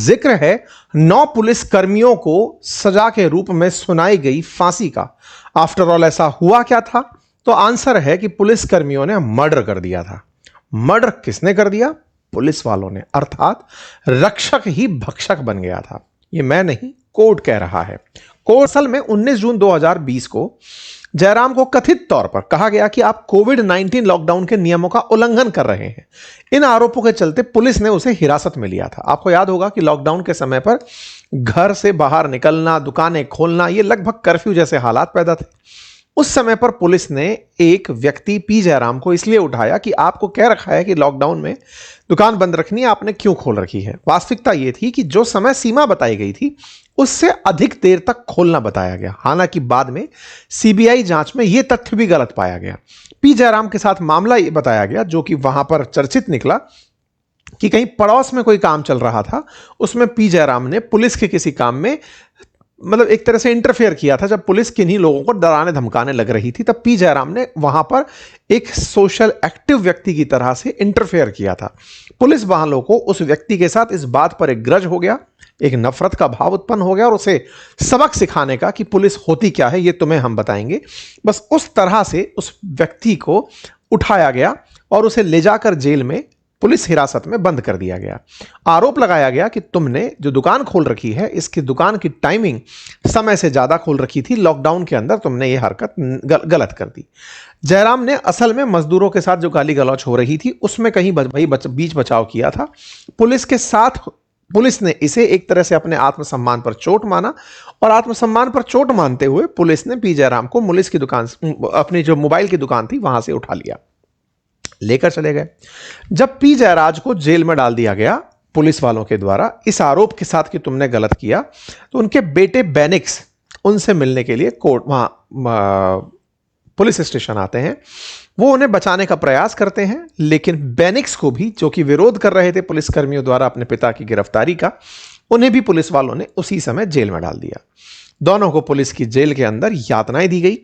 जिक्र है 9 पुलिस कर्मियों को सजा के रूप में सुनाई गई फांसी का। आफ्टर ऑल ऐसा हुआ क्या था? तो आंसर है कि पुलिस कर्मियों ने मर्डर कर दिया था। मर्डर किसने कर दिया? पुलिस वालों ने, अर्थात रक्षक ही भक्षक बन गया था। यह मैं नहीं, कोर्ट कह रहा है। कोर्ट असल में 19 जून 2020 को जयराम को कथित तौर पर कहा गया कि आप कोविड-19 लॉकडाउन के नियमों का उल्लंघन कर रहे हैं। इन आरोपों के चलते पुलिस ने उसे हिरासत में लिया था। आपको याद होगा कि लॉकडाउन के समय पर घर से बाहर निकलना, दुकानें खोलना, ये लगभग कर्फ्यू जैसे हालात पैदा थे। उस समय पर पुलिस ने एक व्यक्ति पी जयराम को इसलिए उठाया कि आपको कह रखा है कि लॉकडाउन में दुकान बंद रखनी है, आपने क्यों खोल रखी है? वास्तविकता यह थी कि जो समय सीमा बताई गई थी उससे अधिक देर तक खोलना बताया गया। हालांकि बाद में सीबीआई जांच में यह तथ्य भी गलत पाया गया। पी जयराम के साथ मामला यह बताया गया, जो कि वहां पर चर्चित निकला, कि कहीं पड़ोस में कोई काम चल रहा था, उसमें पी जयराम ने पुलिस के किसी काम में मतलब एक तरह से इंटरफेयर किया था। जब पुलिस किन्हीं लोगों को डराने धमकाने लग रही थी, तब पी जयराम ने वहां पर एक सोशल एक्टिव व्यक्ति की तरह से इंटरफेयर किया था। पुलिस वालों को उस व्यक्ति के साथ इस बात पर एक ग्रज हो गया, एक नफरत का भाव उत्पन्न हो गया, और उसे सबक सिखाने का कि पुलिस होती क्या है ये तुम्हें हम बताएंगे। बस उस तरह से उस व्यक्ति को उठाया गया और उसे ले जाकर जेल में पुलिस हिरासत में बंद कर दिया गया। आरोप लगाया गया कि तुमने जो दुकान खोल रखी है, इसकी दुकान की टाइमिंग समय से ज्यादा खोल रखी थी, लॉकडाउन के अंदर तुमने ये हरकत गलत कर दी। जयराम ने असल में मजदूरों के साथ जो गाली गलौच हो रही थी उसमें कहीं बीच बचाव किया था। पुलिस के साथ पुलिस ने इसे एक तरह से अपने आत्मसम्मान पर चोट माना, और आत्मसम्मान पर चोट मानते हुए पुलिस ने पी जयराम को पुलिस की दुकान, अपनी जो मोबाइल की दुकान थी, वहां से उठा लिया, लेकर चले गए। जब पी जयराज को जेल में डाल दिया गया पुलिस वालों के द्वारा इस आरोप के साथ कि तुमने गलत किया, तो उनके बेटे बेनिक्स उनसे मिलने के लिए कोर्ट वहां पुलिस स्टेशन आते हैं। वो उन्हें बचाने का प्रयास करते हैं, लेकिन बेनिक्स को भी, जो कि विरोध कर रहे थे पुलिस कर्मियों द्वारा अपने पिता की गिरफ्तारी का, उन्हें भी पुलिस वालों ने उसी समय जेल में डाल दिया। दोनों को पुलिस की जेल के अंदर यातनाएं दी गई।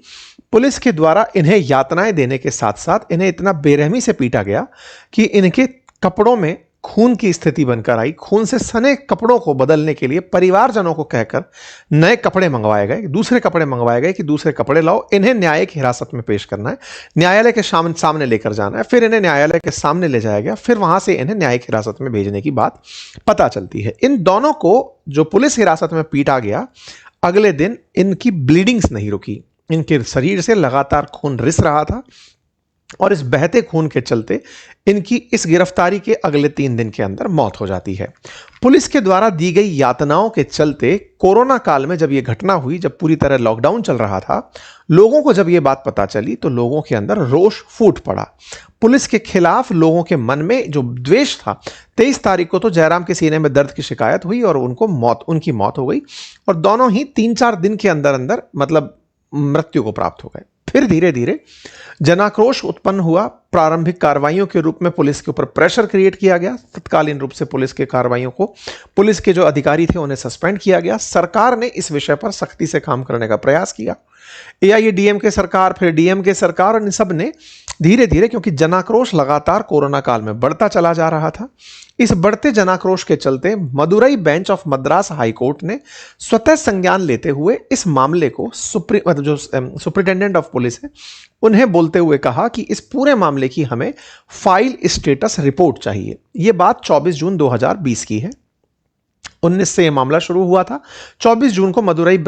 पुलिस के द्वारा इन्हें यातनाएं देने के साथ साथ इन्हें इतना बेरहमी से पीटा गया कि इनके कपड़ों में खून की स्थिति बनकर आई। खून से सने कपड़ों को बदलने के लिए परिवारजनों को कहकर नए कपड़े मंगवाए गए, दूसरे कपड़े मंगवाए गए कि दूसरे कपड़े लाओ, इन्हें न्यायिक हिरासत में पेश करना है, न्यायालय के सामने लेकर जाना है। फिर इन्हें न्यायालय के सामने ले जाया गया, फिर वहां से इन्हें न्यायिक हिरासत में भेजने की बात पता चलती है। इन दोनों को जो पुलिस हिरासत में पीटा गया, अगले दिन इनकी ब्लीडिंग्स नहीं रुकी, इनके शरीर से लगातार खून रिस रहा था, और इस बहते खून के चलते इनकी इस गिरफ्तारी के अगले 3 दिन के अंदर मौत हो जाती है। पुलिस के द्वारा दी गई यातनाओं के चलते कोरोना काल में जब यह घटना हुई, जब पूरी तरह लॉकडाउन चल रहा था, लोगों को जब यह बात पता चली तो लोगों के अंदर रोष फूट पड़ा। पुलिस के खिलाफ लोगों के मन में जो द्वेष था, 23 तारीख को तो जयराम के सीने में दर्द की शिकायत हुई और उनकी मौत हो गई, और दोनों ही 3-4 दिन के अंदर अंदर मतलब मृत्यु को प्राप्त हो गए। फिर धीरे धीरे जनाक्रोश उत्पन्न हुआ। प्रारंभिक कार्रवाइयों के रूप में पुलिस के ऊपर प्रेशर क्रिएट किया गया। तत्कालीन रूप से पुलिस के कार्रवाइयों को, पुलिस के जो अधिकारी थे उन्हें सस्पेंड किया गया। सरकार ने इस विषय पर सख्ती से काम करने का प्रयास किया। एआईएडीएमके सरकार, फिर डीएमके सरकार, और इन सब ने धीरे धीरे, क्योंकि जनाक्रोश लगातार कोरोना काल में बढ़ता चला जा रहा था, इस बढ़ते जनाक्रोश के चलते Madurai bench of Madras high court ने स्वतः संज्ञान लेते हुए इस मामले को जो सुप्रिंटेंडेंट ऑफ पुलिस है उन्हें बोलते हुए कहा कि इस पूरे मामले की हमें फाइल स्टेटस रिपोर्ट चाहिए। यह बात 24 जून 2020 की है। 19 से यह मामला शुरू हुआ था। 24 जून को मदुरई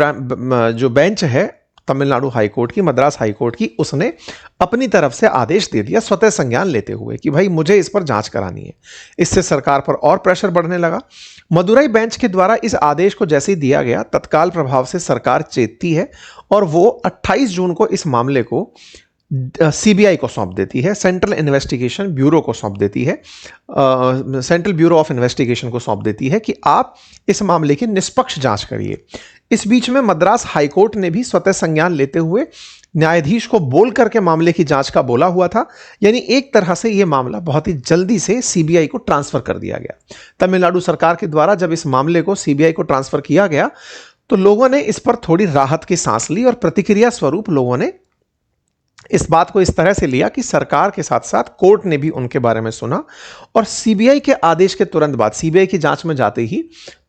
जो बेंच है तमिलनाडु हाई कोर्ट की, मद्रास हाई कोर्ट की, उसने अपनी तरफ से आदेश दे दिया स्वतः संज्ञान लेते हुए कि भाई मुझे इस पर जांच करानी है। इससे सरकार पर और प्रेशर बढ़ने लगा। मदुरई बेंच के द्वारा इस आदेश को जैसे ही दिया गया, तत्काल प्रभाव से सरकार चेतती है और वो 28 जून को इस मामले को सीबीआई को सौंप देती है, सेंट्रल इन्वेस्टिगेशन ब्यूरो को सौंप देती है, सेंट्रल ब्यूरो ऑफ इन्वेस्टिगेशन को सौंप देती है कि आप इस मामले की निष्पक्ष जांच करिए। इस बीच में मद्रास हाईकोर्ट ने भी स्वतः संज्ञान लेते हुए न्यायाधीश को बोल करके मामले की जांच का बोला हुआ था। यानी एक तरह से यह मामला बहुत ही जल्दी से सीबीआई को ट्रांसफर कर दिया गया। तमिलनाडु सरकार के द्वारा जब इस मामले को सीबीआई को ट्रांसफर किया गया तो लोगों ने इस पर थोड़ी राहत की सांस ली, और प्रतिक्रिया स्वरूप लोगों ने इस बात को इस तरह से लिया कि सरकार के साथ साथ कोर्ट ने भी उनके बारे में सुना, और सीबीआई के आदेश के तुरंत बाद, सीबीआई की जांच में जाते ही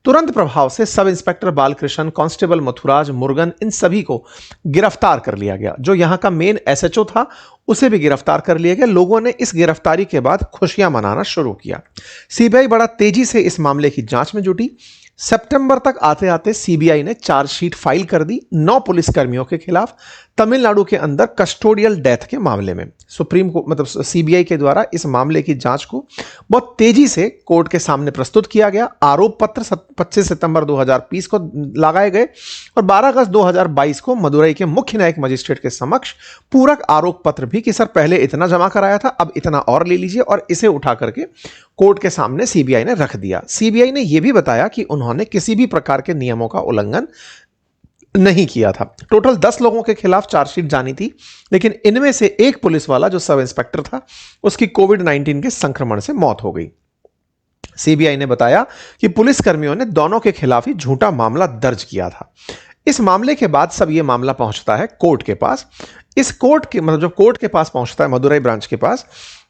तुरंत प्रभाव से sub inspector Balakrishna, constable Mathuraj, Murugan, इन सभी को गिरफ्तार कर लिया गया। जो यहां का मेन एसएचओ था उसे भी गिरफ्तार कर लिया गया। लोगों ने इस गिरफ्तारी के बाद खुशियां मनाना शुरू किया। सीबीआई बड़ा तेजी से इस मामले की जांच में जुटी। सितंबर तक आते आते सीबीआई ने चार्जशीट फाइल कर दी 9 पुलिसकर्मियों के खिलाफ, तमिलनाडु के अंदर कस्टोडियल डेथ के मामले में। सुप्रीम कोर्ट मतलब सीबीआई के द्वारा इस मामले की जांच को बहुत तेजी से कोर्ट के सामने प्रस्तुत किया गया। आरोप पत्र 25 सितंबर 2020 को लगाए गए और 12 अगस्त 2022 को मदुरई के मुख्य न्यायिक मजिस्ट्रेट के समक्ष पूरक आरोप पत्र भी कि सर पहले इतना जमा कराया था, अब इतना और ले लीजिए, और इसे उठा करके कोर्ट के सामने सीबीआई ने रख दिया। सीबीआई ने यह भी बताया कि उन्होंने किसी भी प्रकार के नियमों का उल्लंघन नहीं किया था। टोटल 10 लोगों के खिलाफ चार्जशीट जानी थी, लेकिन इनमें से एक पुलिस वाला जो सब इंस्पेक्टर था उसकी कोविड-19 के संक्रमण से मौत हो गई। सीबीआई ने बताया कि पुलिसकर्मियों ने दोनों के खिलाफ ही झूठा मामला दर्ज किया था। इस मामले के बाद सब यह मामला पहुंचता है कोर्ट के पास। इस कोर्ट के मतलब जब कोर्ट के पास पहुंचता है मदुरई ब्रांच के पास,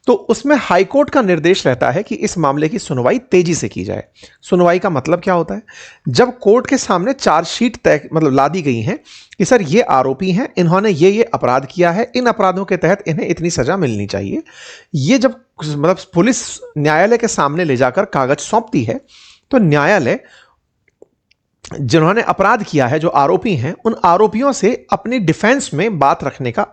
तो उसमें हाईकोर्ट का निर्देश रहता है कि इस मामले की सुनवाई तेजी से की जाए। सुनवाई का मतलब क्या होता है? जब कोर्ट के सामने चार्जशीट तय मतलब ला दी गई है कि सर ये आरोपी हैं, इन्होंने ये अपराध किया है, इन अपराधों के तहत इन्हें इतनी सजा मिलनी चाहिए, ये जब मतलब पुलिस न्यायालय के सामने ले जाकर कागज सौंपती है, तो न्यायालय जिन्होंने अपराध किया है, जो आरोपी हैं, उन आरोपियों से अपनी डिफेंस में बात रखने का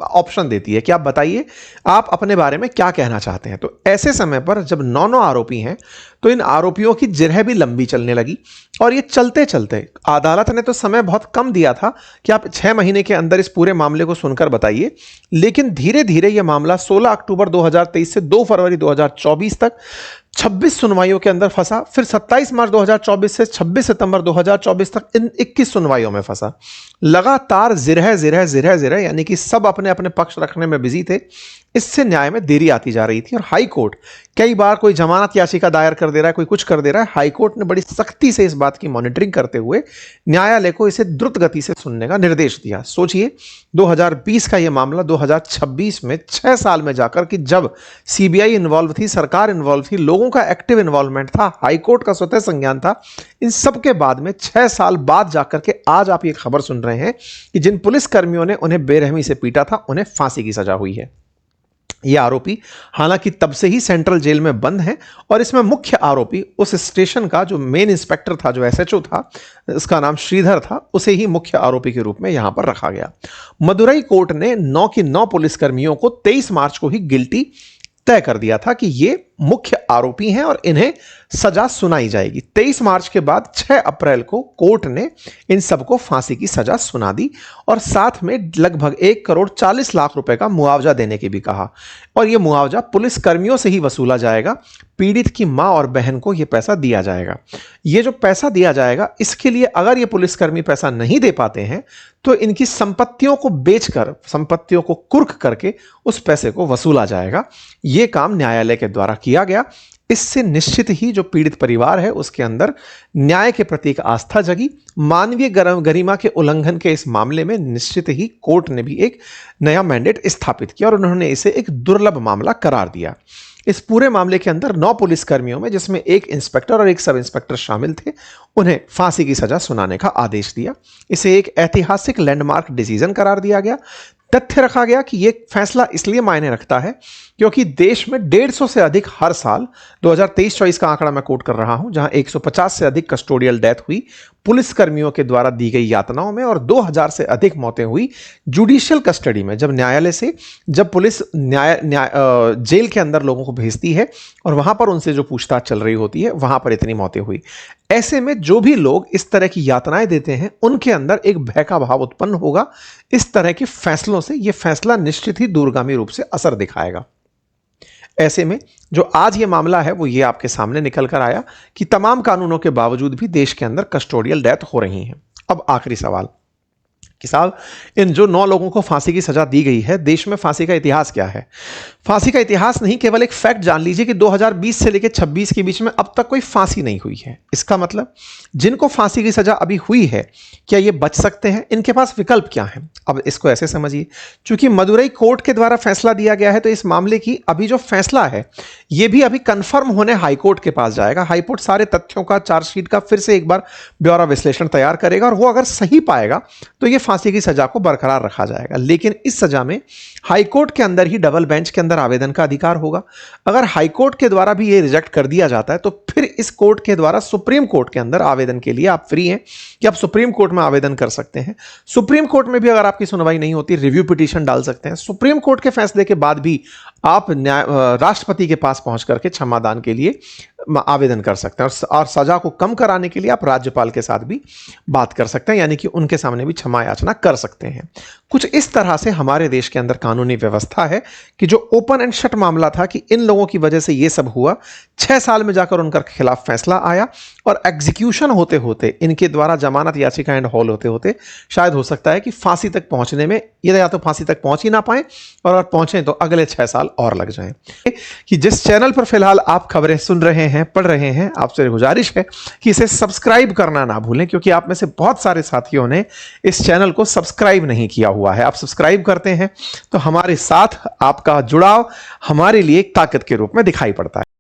ऑप्शन देती है कि आप बताइए आप अपने बारे में क्या कहना चाहते हैं। तो ऐसे समय पर जब 9 आरोपी हैं, तो इन आरोपियों की जिरह भी लंबी चलने लगी और ये चलते चलते अदालत ने तो समय बहुत कम दिया था कि आप 6 महीने के अंदर इस पूरे मामले को सुनकर बताइए, लेकिन धीरे धीरे यह मामला 16 अक्टूबर 2023 से 2 फरवरी 2024 तक 26 सुनवाइयों के अंदर फंसा। फिर 27 मार्च 2024 से 26 सितंबर 2024 तक इन 21 सुनवाइयों में फंसा। लगातार जिरह यानी कि सब अपने अपने पक्ष रखने में बिजी थे। इससे न्याय में देरी आती जा रही थी और हाई कोर्ट कई बार कोई जमानत याचिका दायर कर दे रहा है, कोई कुछ कर दे रहा है। हाई कोर्ट ने बड़ी सख्ती से इस बात की मॉनिटरिंग करते हुए न्यायालय को इसे द्रुत गति से सुनने का निर्देश दिया। सोचिए 2020 का यह मामला 2026 में 6 साल में जाकर कि जब सीबीआई इन्वॉल्व थी, सरकार इन्वॉल्व थी, लोगों का एक्टिव इन्वॉल्वमेंट था, हाईकोर्ट का स्वतः संज्ञान था, इन सब के बाद में 6 साल बाद जाकर के आज आप ये खबर सुन रहे हैं कि जिन पुलिस कर्मियों ने उन्हें बेरहमी से पीटा था उन्हें फांसी की सजा हुई है। ये आरोपी हालांकि तब से ही सेंट्रल जेल में बंद है और इसमें मुख्य आरोपी उस स्टेशन का जो मेन इंस्पेक्टर था, जो एसएचओ था, इसका नाम श्रीधर था, उसे ही मुख्य आरोपी के रूप में यहां पर रखा गया। मदुरई कोर्ट ने 9 की 9 पुलिसकर्मियों को 23 मार्च को ही गिल्टी तय कर दिया था कि ये मुख्य आरोपी हैं और इन्हें सजा सुनाई जाएगी। 23 मार्च के बाद 6 अप्रैल को कोर्ट ने इन सबको फांसी की सजा सुना दी और साथ में लगभग 1 करोड़ 40 लाख रुपए का मुआवजा देने की भी कहा। और यह मुआवजा पुलिस कर्मियों से ही वसूला जाएगा। पीड़ित की मां और बहन को यह पैसा दिया जाएगा। यह जो पैसा दिया जाएगा, इसके लिए अगर ये पुलिसकर्मी पैसा नहीं दे पाते हैं तो इनकी संपत्तियों को बेचकर, संपत्तियों को कुर्क करके उस पैसे को वसूला जाएगा। यह काम न्यायालय के द्वारा किया गया। इससे निश्चित ही जो पीड़ित परिवार है उसके अंदर न्याय के प्रति एक आस्था जगी। मानवीय गरिमा के उल्लंघन के इस मामले में निश्चित ही कोर्ट ने भी एक नया मैंडेट स्थापित किया और उन्होंने इसे एक दुर्लभ मामला करार दिया। इस पूरे मामले के अंदर 9 पुलिसकर्मियों में, जिसमें एक इंस्पेक्टर और एक सब इंस्पेक्टर शामिल थे, उन्हें फांसी की सजा सुनाने का आदेश दिया। इसे एक ऐतिहासिक लैंडमार्क डिसीजन करार दिया गया। तथ्य रखा गया कि यह फैसला इसलिए मायने रखता है क्योंकि देश में 150 से अधिक हर साल, 2023-24 का आंकड़ा मैं कोट कर रहा हूं, जहां 150 से अधिक कस्टोडियल डेथ हुई पुलिसकर्मियों के द्वारा दी गई यातनाओं में और 2000 से अधिक मौतें हुई जुडिशियल कस्टडी में, जब न्यायालय से, जब पुलिस जेल के अंदर लोगों को भेजती है और वहां पर उनसे जो पूछताछ चल रही होती है, वहां पर इतनी मौतें हुई। ऐसे में जो भी लोग इस तरह की यातनाएं देते हैं उनके अंदर एक भय का भाव उत्पन्न होगा। इस तरह के फैसलों से यह फैसला निश्चित ही दूरगामी रूप से असर दिखाएगा। ऐसे में जो आज ये मामला है वो ये आपके सामने निकल कर आया कि तमाम कानूनों के बावजूद भी देश के अंदर कस्टोडियल डेथ हो रही हैं। अब आखिरी सवाल, कि साहब इन जो 9 लोगों को फांसी की सजा दी गई है, देश में फांसी का इतिहास क्या है। फांसी का इतिहास नहीं, केवल एक फैक्ट जान लीजिए कि 2020 से लेकर 26 के बीच में अब तक कोई फांसी नहीं हुई है। इसका मतलब जिनको फांसी की सजा अभी हुई है, क्या ये बच सकते हैं? इनके पास विकल्प क्या है? अब इसको ऐसे समझिए, चूंकि मदुरई कोर्ट के द्वारा फैसला दिया गया है, तो इस मामले की अभी जो फैसला है यह भी अभी कंफर्म होने हाईकोर्ट के पास जाएगा। हाईकोर्ट सारे तथ्यों का, चार्जशीट का फिर से एक बार ब्यौरा विश्लेषण तैयार करेगा और वो अगर सही पाएगा तो यह फांसी की सजा को बरकरार रखा जाएगा। लेकिन इस सजा में हाईकोर्ट के अंदर ही डबल बेंच के अंदर आवेदन का अधिकार होगा। अगर हाईकोर्ट के द्वारा भी यह रिजेक्ट कर दिया जाता है तो फिर इस कोर्ट के द्वारा सुप्रीम कोर्ट के अंदर आवेदन के लिए आप फ्री हैं कि आप सुप्रीम कोर्ट में आवेदन कर सकते हैं। सुप्रीम कोर्ट में भी अगर आपकी सुनवाई नहीं होती, रिव्यू पिटीशन डाल सकते हैं। सुप्रीम कोर्ट के फैसले के बाद भी आप राष्ट्रपति के पास पहुंच करके क्षमादान के लिए आवेदन कर सकते हैं और सजा को कम कराने के लिए आप राज्यपाल के साथ भी बात कर सकते हैं, यानी कि उनके सामने भी क्षमा याचना कर सकते हैं। कुछ इस तरह से हमारे देश के अंदर कानूनी व्यवस्था है कि जो ओपन एंड शट मामला था कि इन लोगों की वजह से ये सब हुआ, 6 साल में जाकर उनके खिलाफ फैसला आया और एग्जीक्यूशन होते होते, इनके द्वारा जमानत याचिका एंड हॉल होते होते शायद हो सकता है कि फांसी तक पहुंचने में ये या तो फांसी तक पहुंच ही ना पाए और अगर पहुंचे तो अगले 6 साल और लग जाएं। कि जिस चैनल पर फिलहाल आप खबरें सुन रहे हैं, पढ़ रहे हैं, आपसे गुजारिश है कि इसे सब्सक्राइब करना ना भूलें, क्योंकि आप में से बहुत सारे साथियों ने इस चैनल को सब्सक्राइब नहीं किया हुआ है। आप सब्सक्राइब करते हैं तो हमारे साथ आपका जुड़ाव हमारे लिए एक ताकत के रूप में दिखाई पड़ता है।